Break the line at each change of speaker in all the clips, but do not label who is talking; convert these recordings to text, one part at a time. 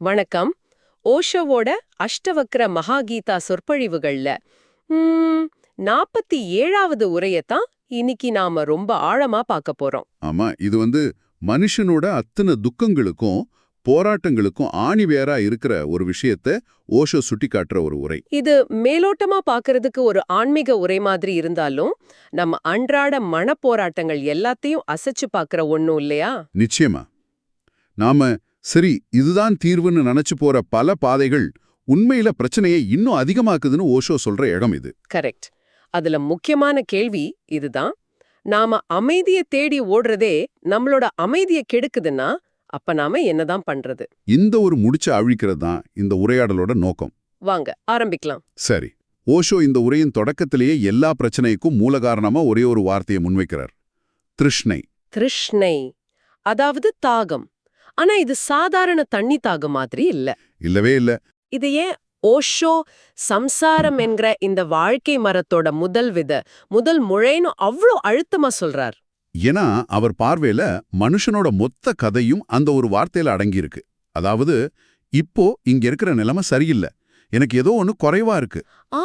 வணக்கம். ஓஷோவோட அஷ்டவக்ர மகாகீதா சொற்பொழிவுகள்ல 47வது உரையத்தான் இன்னைக்கு நாம ரொம்ப ஆழமா பார்க்க போறோம்.
ஆமா, இது மனுஷனோட அத்தனை துக்கங்களுக்கும் போராட்டங்களுக்கும் ஆணிவேரா இருக்கிற ஒரு விஷயத்த ஓஷோ சுட்டி காட்டுற ஒரு உரை.
இது மேலோட்டமா பார்க்கறதுக்கு ஒரு ஆன்மீக உரை மாதிரி இருந்தாலும் நம்ம அன்றாட மனப்போராட்டங்கள் எல்லாத்தையும் அசைச்சு பார்க்கற ஒண்ணும் இல்லையா?
நிச்சயமா. நாம சரி இதுதான் தீர்வுன்னு நினைச்சு போற பல பாதைகள் உண்மையில பிரச்சனையை இன்னும் அதிகமாக்குதுன்னு ஓஷோ சொல்ற இடம் இது.
கரெக்ட். அதுல முக்கியமான கேள்வி இதுதான். நாம அமைதியை தேடி ஓடுறதே நம்மளோட அமைதியை கெடுக்குதுன்னா அப்ப நாம என்னதான் பண்றது?
இந்த ஒரு முடிச்ச அழிக்கிறது தான் இந்த உரையாடலோட நோக்கம்.
வாங்க ஆரம்பிக்கலாம்.
சரி, ஓஷோ இந்த உரையின் தொடக்கத்திலேயே எல்லா பிரச்சனைக்கும் மூல காரணமா ஒரே ஒரு வார்த்தையை முன்வைக்கிறார்: திருஷ்ணை.
திருஷ்ணை, அதாவது தாகம். ஆனா இது சாதாரண தண்ணி தாகம் மாதிரி இல்ல.
இல்லவே இல்ல.
இது ஏன் ஓஷோ சம்சாரம் என்கிற இந்த வாழ்க்கை மரத்தோட முதல் முழைன்னு அவ்வளோ அழுத்தமா சொல்றார்?
ஏன்னா அவர் பார்வையில மனுஷனோட மொத்த கதையும் அந்த ஒரு வார்த்தையில அடங்கியிருக்கு. அதாவது, இப்போ இங்க இருக்கிற நிலைமை சரியில்லை, எனக்கு ஏதோ ஒண்ணு குறைவா இருக்கு.
ஆ,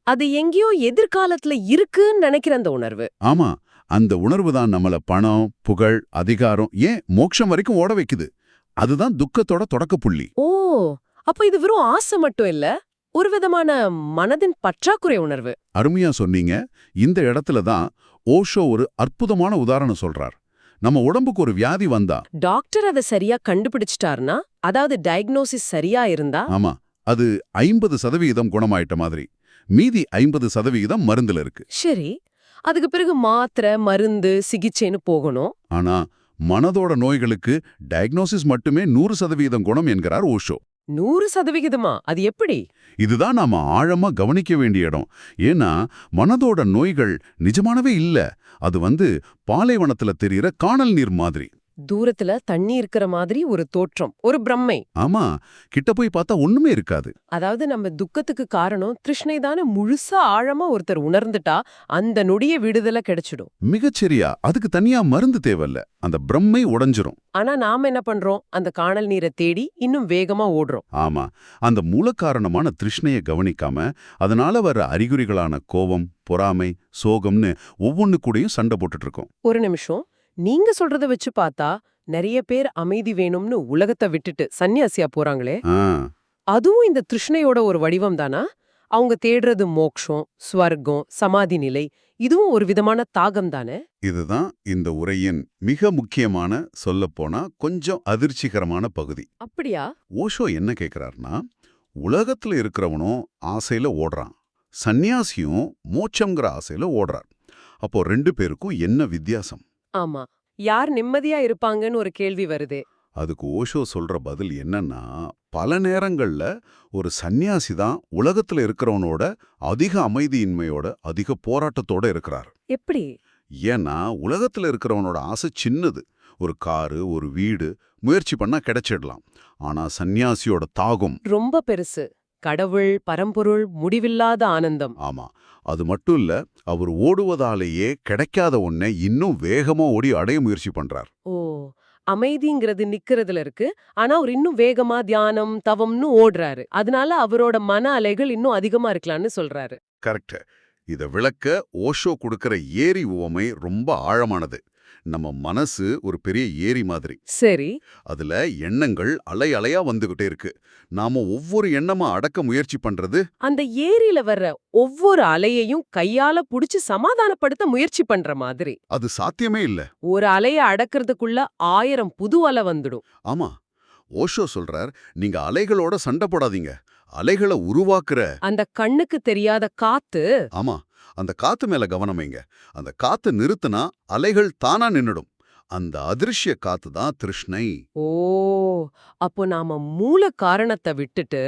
அது எங்கேயோ எதிர்காலத்துல இருக்குன்னு நினைக்கிற அந்த உணர்வு.
ஆமா, அந்த உணர்வு தான் நம்மள பணம், புகழ், அதிகாரம், ஏன் மோட்சம் வரைக்கும் ஓட வைக்குது. அதுதான் துக்கத்தோட தொடக்க புள்ளி.
ஓ, அப்ப இது வெறும் ஆசை மட்டும் இல்ல, ஒரு விதமான மனதின் பற்றாக்குறை உணர்வு.
அருமையா சொன்னீங்க. இந்த இடத்துல தான் ஓஷோ ஒரு அற்புதமான உதாரணம் சொல்றார். நம்ம உடம்புக்கு ஒரு வியாதி வந்தா
டாக்டர் அதை சரியா கண்டுபிடிச்சிட்டாருன்னா, அதாவது டயக்னோசிஸ் சரியா இருந்தா,
ஆமா, அது 50% குணமாயிட்ட மாதிரி. மீதி 50% மருந்துல இருக்கு.
சரி, அதுக்கு பிறகு மாத்திரை, மருந்து, சிகிச்சைன்னு போகணும்.
ஆனா மனதோட நோய்களுக்கு டயக்னோசிஸ் மட்டுமே 100% குணம் என்கிறார் ஓஷோ.
100%? அது எப்படி?
இதுதான் நாம ஆழமா கவனிக்க வேண்டிய இடம். ஏன்னா மனதோட நோய்கள் நிஜமானவே இல்ல. அது பாலைவனத்துல தெரியிற காணல் நீர் மாதிரி.
தூரத்துல தண்ணி இருக்கிற மாதிரி ஒரு தோற்றம், ஒரு பிரம்மை.
ஆமா, கிட்ட போய் பார்த்தா ஒண்ணுமே இருக்காது.
அதாவது நம்ம துக்கத்துக்கு காரணம் திருஷ்ணை தானே முழுசா ஆழமா ஒருத்தர் உணர்ந்துட்டா அந்த நொடிய விடுதலை கிடைச்சிடும்.
மிகச்சரியா. அதுக்கு தனியா மருந்து தேவையில்ல, அந்த பிரம்மை உடைஞ்சிரும்.
ஆனா நாம என்ன பண்றோம்? அந்த காணல் நீரை தேடி இன்னும் வேகமா ஓடுறோம்.
ஆமா, அந்த மூல காரணமான திருஷ்ணையை கவனிக்காம அதனால வர அறிகுறிகளான கோபம், பொறாமை, சோகம்னு ஒவ்வொன்னு கூடயும் சண்டை போட்டுட்டு இருக்கோம்.
ஒரு நிமிஷம், நீங்க சொல்றத வச்சு பார்த்தா நிறைய பேர் அமைதி வேணும்னு உலகத்தை விட்டுட்டு சன்னியாசியா போறாங்களே, அதுவும் இந்த திருஷ்ணையோட ஒரு வடிவம் தானா? அவங்க தேடுறது மோக்ஷம், ஸ்வர்க்கம், சமாதி நிலை, இதுவும் ஒரு விதமான தாகம் தானே?
இதுதான் இந்த உரையின் மிக முக்கியமான, சொல்லப்போனா கொஞ்சம் அதிர்ச்சிகரமான பகுதி.
அப்படியா?
ஓஷோ என்ன கேக்குறாருன்னா, உலகத்துல இருக்கிறவனும் ஆசையில ஓடுறான், சன்னியாசியும் மோட்சம்ங்கிற ஆசையில ஓடுறார். அப்போ ரெண்டு பேருக்கும் என்ன வித்தியாசம்?
ஆமா, யார் நிம்மதியா இருப்பாங்கன்னு ஒரு கேள்வி வருதே.
அதுக்கு ஓஷோ சொல்ற பதில் என்னன்னா, பல நேரங்கள்ல ஒரு சன்னியாசி தான் உலகத்துல இருக்கிறவனோட அதிக அமைதியின்மையோட, அதிக போராட்டத்தோட இருக்கிறார்.
எப்படி?
ஏன்னா உலகத்துல இருக்கிறவனோட ஆசை சின்னது. ஒரு காரு, ஒரு வீடு முயற்சி பண்ணா கிடைச்சிடலாம். ஆனா சன்னியாசியோட தாகம்
ரொம்ப பெருசு. கடவுள், பரம்பொருள், முடிவில்லாத ஆனந்தம்.
ஆமா, அது மட்டும் இல்ல, அவர் ஓடுவதாலேயே கிடைக்காத ஒன்னை இன்னும் வேகமா ஓடி அடைய முயற்சி பண்றார்.
ஓ, அமைதிங்கிறது நிக்கிறதுல இருக்கு, ஆனா அவர் இன்னும் வேகமா தியானம், தவம்னு ஓடுறாரு. அதனால அவரோட மன அலைகள் இன்னும் அதிகமா இருக்கலாம்னு சொல்றாரு.
கரெக்ட். இத விளக்க ஓஷோ கொடுக்கிற ஏரி உவமை ரொம்ப ஆழமானது. நம்ம மனசு ஒரு பெரிய ஏரி மாதிரி.
சரி.
அதுல எண்ணங்கள் அலை அலையா வந்துகிட்டே இருக்கு. நாம ஒவ்வொரு எண்ணமா அடக்க முயற்சி பண்றது,
அந்த ஏரியில வர்ற ஒவ்வொரு அலையையும் கையால புடிச்சு சமாதானப்படுத்த முயற்சி பண்ற மாதிரி.
அது சாத்தியமே இல்ல.
ஒரு அலைய அடக்கிறதுக்குள்ள 1000 புது அலை வந்துடும்.
ஆமா, ஓஷோ சொல்றார், நீங்க அலைகளோட சண்டை போடாதீங்க, அலைகளை உருவாக்குற
அந்த கண்ணுக்கு தெரியாத காத்து.
ஆமா, அந்த காத்து மேல கவனம் வைங்க. அந்த காத்து நிறுத்தினா அலைகள் தானா நின்னுடும். அந்த அதிருஷ்ய காத்து தான் திருஷ்ணை.
ஓ, அப்போ நாம மூல காரணத்தை விட்டுட்டு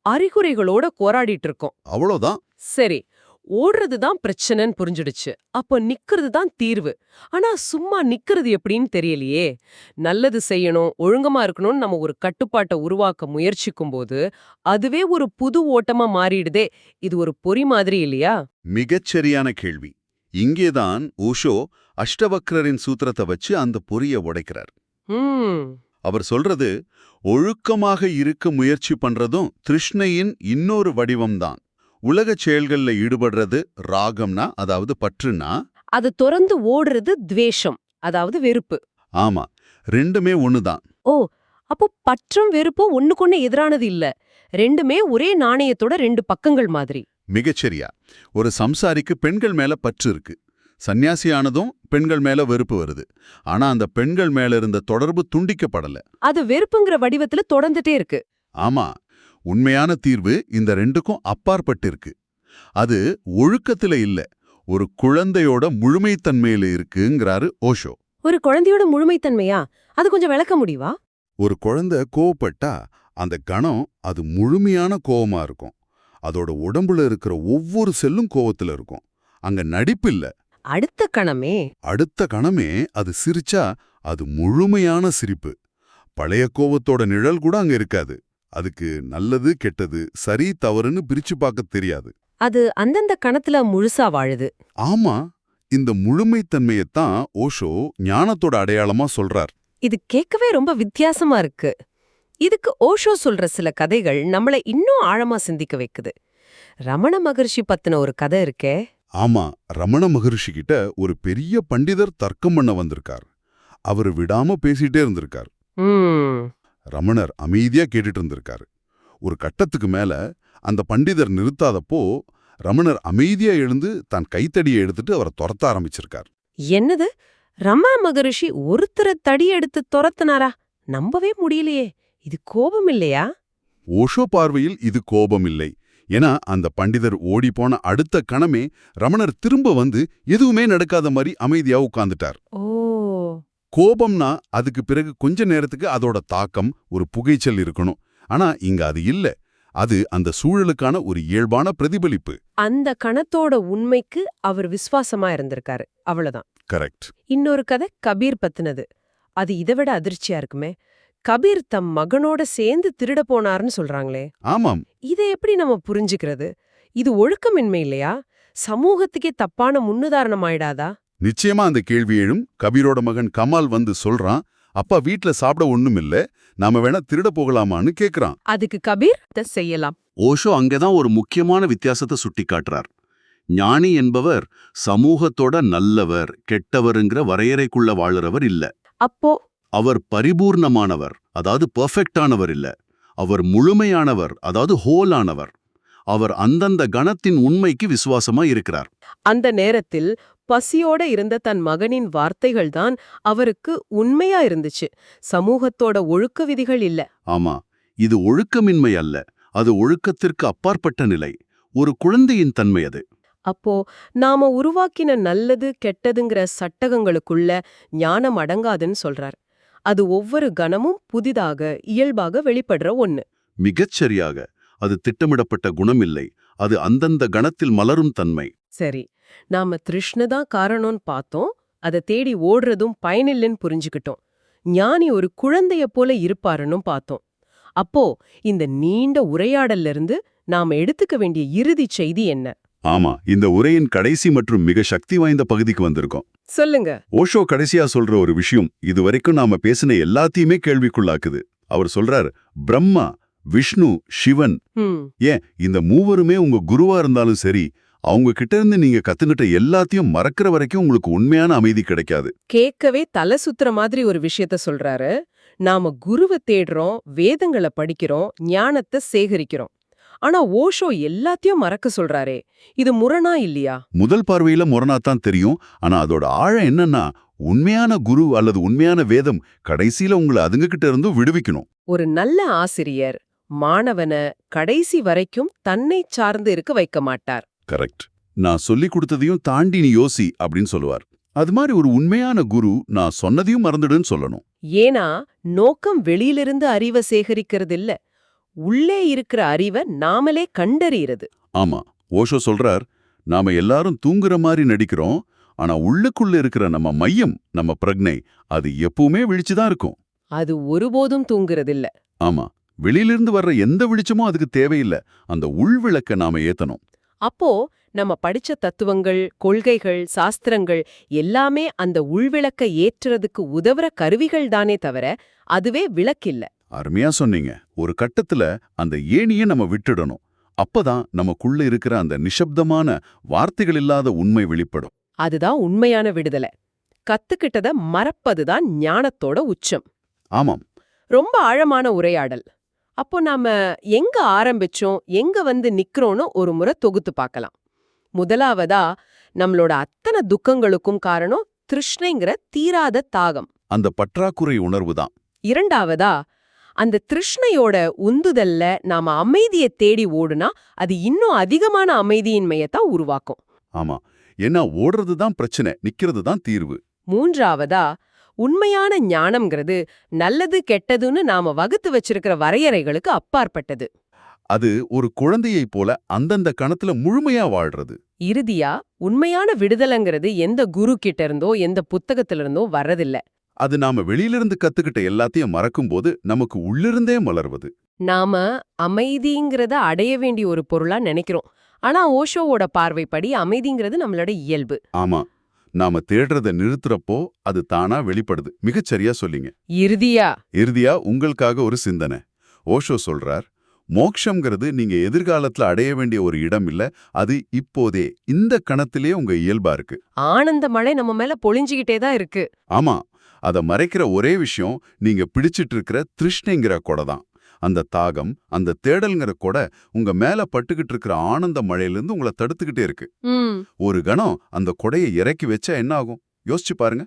அறிகுறிகளோட போராடிட்டு இருக்கோம்.
அவ்வளோதான்.
சரி, ஓடுறதுதான் பிரச்சனைன்னு புரிஞ்சிடுச்சு. அப்போ நிக்கிறது தான் தீர்வு. ஆனா சும்மா நிக்கிறது எப்படின்னு தெரியலையே. நல்லது செய்யணும், ஒழுங்கமா இருக்கணும்னு நம்ம ஒரு கட்டுப்பாட்டை உருவாக்க முயற்சிக்கும் போது அதுவே ஒரு புது ஓட்டமா மாறிடுதே. இது ஒரு பொறி மாதிரி இல்லையா?
மிகச்சரியான கேள்வி. இங்கேதான் ஓஷோ அஷ்டவக்ரரின் சூத்திரத்தை வச்சு அந்த பொறியை உடைக்கிறார். அவர் சொல்றது ஒழுக்கமாக இருக்க முயற்சி பண்றதும் திருஷ்ணையின் இன்னொரு வடிவம்தான். உலகச் செயல்கள்ல ஈடுபடுறது ராகம்னா, அதாவது பற்றுனா,
அது துறந்து ஓடுறது துவேஷம், அதாவது வெறுப்பு.
ஆமா, ரெண்டுமே ஒண்ணுதான்.
ஓ, அப்போ பற்றும் வெறுப்பும் ஒண்ணுக்கொண்ணு எதிரானது இல்ல. ரெண்டுமே ஒரே நாணயத்தோட ரெண்டு பக்கங்கள் மாதிரி.
மிகச்சரியா. ஒரு சம்சாரிக்கு பெண்கள் மேல பற்று இருக்கு. சந்நியாசியானதும் பெண்கள் மேல வெறுப்பு வருது. ஆனா அந்த பெண்கள் மேல இருந்த தொடர்பு துண்டிக்கப்படல.
அது வெறுப்புங்கிற வடிவத்துல தொடர்ந்துட்டே இருக்கு.
ஆமா, உண்மையான தீர்வு இந்த ரெண்டுக்கும் அப்பாற்பட்டிருக்கு. அது ஒழுக்கத்துல இல்ல, ஒரு குழந்தையோட முழுமைத்தன்மையில இருக்குங்கிறாரு ஓஷோ.
ஒரு குழந்தையோட முழுமைத்தன்மையா? அது கொஞ்சம் விளக்க முடியுமா?
ஒரு குழந்தை கோவப்பட்டா அந்த கணம் அது முழுமையான கோவமா இருக்கும். அதோட உடம்புல இருக்கிற ஒவ்வொரு செல்லும் கோவத்துல இருக்கும். அங்க நடிப்பில்ல.
அடுத்த கணமே
அடுத்த கணமே அது சிரிச்சா அது முழுமையான சிரிப்பு. பழைய கோவத்தோட நிழல் கூட அங்க இருக்காது. அதுக்கு நல்லது கெட்டது சரி தவறுன்னு பிரிச்சு பார்க்க தெரியாது.
அது அந்தந்த கணத்துல முழுசா வாழுது.
ஆமா, இந்த முழுமைத்தன்மையத்தான் ஓஷோ ஞானத்தோட அடையாளமா சொல்றார்.
இது கேட்கவே ரொம்ப வித்தியாசமா இருக்கு. இதுக்கு ஓஷோ சொல்ற சில கதைகள் நம்மள இன்னும் ஆழமா சிந்திக்க வைக்குது. ரமண மகர்ஷி பத்தின ஒரு கதை இருக்கே.
ஆமா, ரமண மகரிஷி கிட்ட ஒரு பெரிய பண்டிதர் தர்க்கம் பண்ண வந்திருக்கார். அவரு விடாம பேசிட்டே இருந்திருக்கார். ரமணர் அமைதியா கேட்டுட்டு இருந்திருக்காரு. ஒரு கட்டத்துக்கு மேல அந்த பண்டிதர் நிறுத்தாதப்போ ரமணர் அமைதியா எழுந்து தன் கைத்தடியை எடுத்துட்டு அவரை துரத்த ஆரம்பிச்சிருக்கார்.
என்னது, ரமண மகரிஷி ஒருத்தரை தடி எடுத்து துரத்துனாரா? நம்பவே முடியலையே. இது கோபம் இல்லையா?
ஓஷோ பார்வையில் இது கோபம் இல்லை. ஏன்னா அந்த பண்டிதர் ஓடிப்போன அடுத்த கணமே ரமணர் திரும்ப வந்து எதுவுமே நடக்காத மாதிரி அமைதியா உட்கார்ந்துட்டார்.
ஓ,
கோபம்னா அதுக்கு பிறகு கொஞ்ச நேரத்துக்கு அதோட தாக்கம், ஒரு புகைச்சல் இருக்கணும். ஆனா இங்க அது இல்ல. அது அந்த சூழலுக்கான ஒரு இயல்பான பிரதிபலிப்பு.
அந்த கணத்தோட உண்மைக்கு அவர் விசுவாசமா இருந்திருக்காரு, அவ்வளவுதான்.
கரெக்ட்.
இன்னொரு கதை கபீர் பத்தினது. அது இதை விட அதிர்ச்சியா இருக்குமே. கபீர் தம் மகனோட சேர்ந்து திருட போனார்னு சொல்றாங்களே.
ஆமாம்.
இதை எப்படி நம்ம புரிஞ்சுக்கிறது? இது ஒழுக்கமின்மை இல்லையா? சமூகத்துக்கே தப்பான முன்னுதாரணம் ஆயிடாதா?
நிச்சயமா அந்த கேள்வி எழும். கபீரோட மகன் கமால் வந்து சொல்றான், அப்பா வீட்ல சாப்பிட ஒண்ணுமில்ல, நாம வேணா திருட போகலாமான்னு கேக்குறான்.
அதுக்கு கபீர் இதை செய்யலாம்.
ஓஷோ அங்கேதான் ஒரு முக்கியமான வித்தியாசத்தை சுட்டிக்காட்டுறார். ஞானி என்பவர் சமூகத்தோட நல்லவர் கெட்டவருங்கிற வரையறைக்குள்ள வாழுறவர் இல்ல.
அப்போ
அவர் பரிபூர்ணமானவர், அதாவது பெர்ஃபெக்டானவர் இல்ல. அவர் முழுமையானவர், அதாவது ஹோலானவர். அவர் அந்தந்த கணத்தின் உண்மைக்கு விசுவாசமா இருக்கிறார்.
அந்த நேரத்தில் பசியோட இருந்த தன் மகனின் வார்த்தைகள்தான் அவருக்கு உண்மையா இருந்துச்சு. சமூகத்தோட ஒழுக்க விதிகள் இல்ல.
ஆமா, இது ஒழுக்கமின்மை அல்ல, அது ஒழுக்கத்திற்கு அப்பாற்பட்ட நிலை, ஒரு குழந்தையின் தன்மை அது.
அப்போ நாம உருவாக்கின நல்லது கெட்டதுங்கிற சட்டகங்களுக்குள்ள ஞானம் அடங்காதுன்னு சொல்றார். அது ஒவ்வொரு கணமும் புதிதாக இயல்பாக வெளிப்படுற ஒண்ணு.
மிகச்சரியாக. அது திட்டமிடப்பட்ட குணம் இல்லை, அது அந்தந்த கணத்தில் மலரும் தன்மை.
சரி, நாம திருஷ்ணதான் காரணம்னு பார்த்தோம். அதை தேடி ஓடுறதும் பயனில்லைன்னு புரிஞ்சுக்கிட்டோம். ஞானி ஒரு குழந்தைய போல இருப்பாருன்னு பார்த்தோம். அப்போ இந்த நீண்ட உரையாடல்ல இருந்து நாம எடுத்துக்க வேண்டிய இறுதி செய்தி என்ன?
ஆமா, இந்த உரையின் கடைசி மற்றும் மிக சக்தி வாய்ந்த பகுதிக்கு வந்திருக்கோம்.
சொல்லுங்க.
ஓஷோ கடைசியா சொல்ற ஒரு விஷயம் இதுவரைக்கும் நாம பேசின எல்லாத்தையுமே கேள்விக்குள்ளாக்குது. அவர் சொல்றார், பிரம்மா, விஷ்ணு, சிவன், ஏன் இந்த மூவருமே உங்க குருவா இருந்தாலும் சரி, அவங்க கிட்ட இருந்து நீங்க கத்துக்கிட்ட எல்லாத்தையும் மறக்கிற வரைக்கும் உங்களுக்கு உண்மையான அமைதி கிடைக்காது.
கேட்கவே தலை சுத்துற மாதிரி ஒரு விஷயத்த சொல்றாரு. நாம குருவை தேடுறோம், வேதங்களை படிக்கிறோம், ஞானத்தை சேகரிக்கிறோம். ஆனா ஓஷோ எல்லாத்தையும் மறக்க சொல்றாரே, இது முரணா இல்லையா?
முதல் பார்வையில முரணாத்தான் தெரியும். ஆனா அதோட ஆழம் என்னன்னா, உண்மையான குரு அல்லது உண்மையான வேதம் கடைசியில உங்களை அதுங்ககிட்ட இருந்தும் விடுவிக்கணும்.
ஒரு நல்ல ஆசிரியர் மாணவனை கடைசி வரைக்கும் தன்னை சார்ந்து இருக்க வைக்க மாட்டார்.
கரெக்ட். நான் சொல்லி கொடுத்ததையும் தாண்டி நீ யோசி அப்படின்னு சொல்லுவார். அது மாதிரி ஒரு உண்மையான குரு நான் சொன்னதையும் மறந்துடுன்னு சொல்லணும்.
ஏன்னா நோக்கம் வெளியிலிருந்து அறிவை சேகரிக்கிறது இல்ல, உள்ளே இருக்கிற அறிவை நாமளே கண்டறியறது.
ஆமா, ஓஷோ சொல்றார், நாம எல்லாரும் தூங்குற மாதிரி நடிக்கிறோம், ஆனா உள்ளுக்குள்ள இருக்கிற நம்ம மையம், நம்ம பிரக்ஞை, அது எப்பவுமே விழிச்சுதான் இருக்கும்.
அது ஒருபோதும் தூங்குறதில்ல.
ஆமா, வெளியிலிருந்து வர்ற எந்த வெளிச்சமும் அதுக்கு தேவையில்லை. அந்த உள்விளக்க நாம ஏத்தணும்.
அப்போ நம்ம படிச்ச தத்துவங்கள், கொள்கைகள், சாஸ்திரங்கள் எல்லாமே அந்த உள்விளக்க ஏற்றுறதுக்கு உதவுற கருவிகள் தானே தவிர அதுவே விளக்கில்ல.
அருமையா சொன்னீங்க. ஒரு கட்டத்துல அந்த ஏணியை நம்ம விட்டுடணும். அப்பதான் நமக்குள்ள இருக்கிற அந்த நிசப்தமான வார்த்தைகள் இல்லாத உண்மை வெளிப்படும்.
அதுதான் உண்மையான விடுதலை. கத்துக்கிட்டத மறப்பதுதான் ஞானத்தோட உச்சம்.
ஆமாம்.
ரொம்ப ஆழமான உரையாடல். அப்போ நாம எங்க ஆரம்பிச்சோம், எங்க வந்து நிக்கிறோம்னு ஒரு முறை தொகுத்து பார்க்கலாம். முதலாவதா, நம்மளோட அத்தனை துக்கங்களுக்கும் காரணம் திருஷ்ணைங்கிற தீராத தாகம்.
அந்த பற்றாக்குறை உணர்வு தான்.
இரண்டாவதா, அந்த திருஷ்ணையோட உந்துதல்ல நாம அமைதியை தேடி ஓடுனா அது இன்னும் அதிகமான அமைதியின்மையத்தான் உருவாக்கும்.
ஆமா. ஏன்னா ஓடுறது தான் பிரச்சனை, நிக்கிறது தான் தீர்வு.
மூன்றாவதா, உண்மையான ஞானம்ங்கிறது நல்லது கெட்டதுன்னு நாம வகுத்து வச்சிருக்கிற வரையறைகளுக்கு அப்பாற்பட்டது.
அது ஒரு குழந்தையைப் போல அந்தந்த கணத்துல முழுமையா வாழ்றது.
இறுதியா, உண்மையான விடுதலைங்கிறது எந்த குரு கிட்ட இருந்தோ எந்த புத்தகத்திலிருந்தோ வர்றதில்ல.
அது நாம வெளியிலிருந்து கத்துக்கிட்ட எல்லாத்தையும் மறக்கும்போது நமக்கு உள்ளிருந்தே மலர்வது.
நாம அமைதிங்கிறத அடைய வேண்டிய ஒரு பொருளா நினைக்கிறோம். ஆனா ஓஷோவோட பார்வைப்படி அமைதிங்கிறது நம்மளோட இயல்பு.
ஆமா. நாம தேடுறத நிறுத்துறப்போ அது தானா வெளிப்படுது. மிகச்சரியா சொல்லிங்க. இறுதியா உங்களுக்காக ஒரு சிந்தனை. ஓஷோ சொல்றார், மோக்ஷம்ங்கிறது நீங்க எதிர்காலத்துல அடைய வேண்டிய ஒரு இடம் இல்ல, அது இப்போதே இந்த கணத்திலே உங்க இயல்பா இருக்கு.
ஆனந்த மழை நம்ம மேல பொழிஞ்சுகிட்டே தான் இருக்கு.
ஆமா. அத மறைக்கிற ஒரே விஷயம் நீங்க பிடிச்சிட்டு இருக்கிற திருஷ்ணைங்கிற கொடை தான். அந்த தாகம், அந்த தேடல்ங்கிற கொடை உங்க மேல பட்டுக்கிட்டு இருக்கிற ஆனந்த மழையிலிருந்து உங்களை தடுத்துக்கிட்டே இருக்கு. ஒரு கணம் அந்த கொடையை இறக்கி வச்சா என்ன ஆகும் யோசிச்சு பாருங்க.